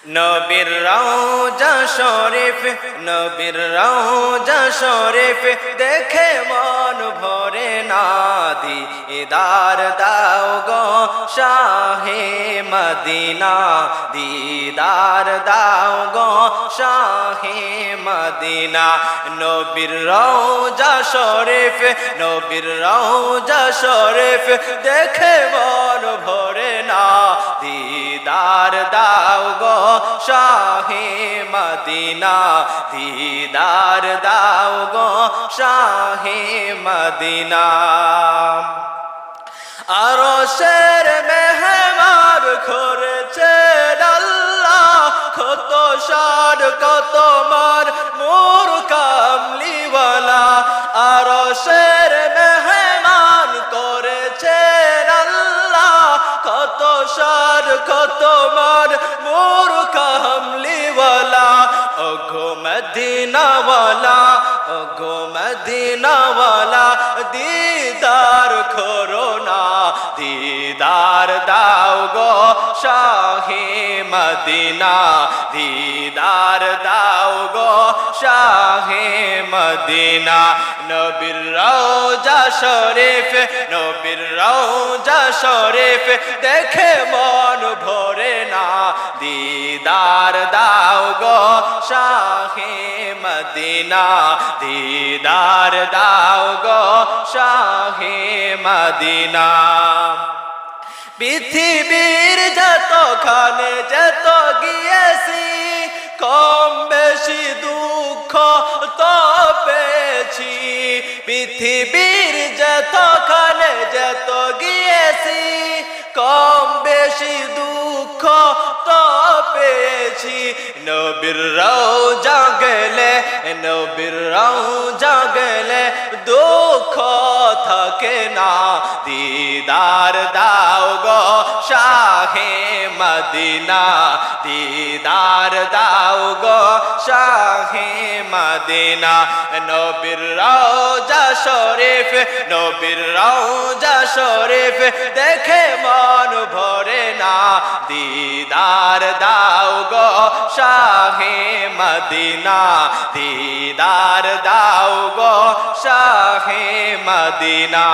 নবীর রওজা শরীফ, নবীর রওজা শরীফ দেখে মন ভরে না। দিদার দাও গো শাহে মদিনা, দিদার দাও গো শাহে মদিনা। নবীর রওজা শরীফ, নবীর রওজা শরীফ দেখে মন ভরে না। দিদার দাও গো শাহে মদিনা, দিদার দাও গো শাহে মদিনা। আরশের মেহমান করেছেন আল্লাহ, কত শান কত মান মোর কামলিওয়ালা। আরশের মেহমান করেছেন আল্লাহ, কত শান কত মান মোর কামলিওয়ালা। ওগো মদিনাওয়ালা, ওগো মদিনাওয়ালা দিদার করো না। দিদার দাও গো শাহে মদিনা, দিদার দাও গো শাহে মদিনা। নবীর রওজা শরীফ, নবীর রওজা শরীফ দেখে মন ভরে না। দিদার দাও গো শাহে মদিনা, দিদার দাও গো শাহে মদিনা। পৃথিবীর যতখানে যত গিয়েছি, কম বেশি দুঃখ তো পেয়েছি। পৃথিবীর যতখানে যত গিয়েছি, কম বেশি দুঃখ তো পেয়েছি। নবীর রওজা গেলে, নবীর রওজা গেলে দুঃখ থাকে না। দিদার দাও গো শাহে মদিনা, দিদার দাও গো শাহে মদিনা। নবীর রওজা শরীফ, নবীর রওজা শরীফ দেখে মন ভরে না। দিদার দাও গো শাহে মদিনা, দিদার দাও গো শাহে মদিনা।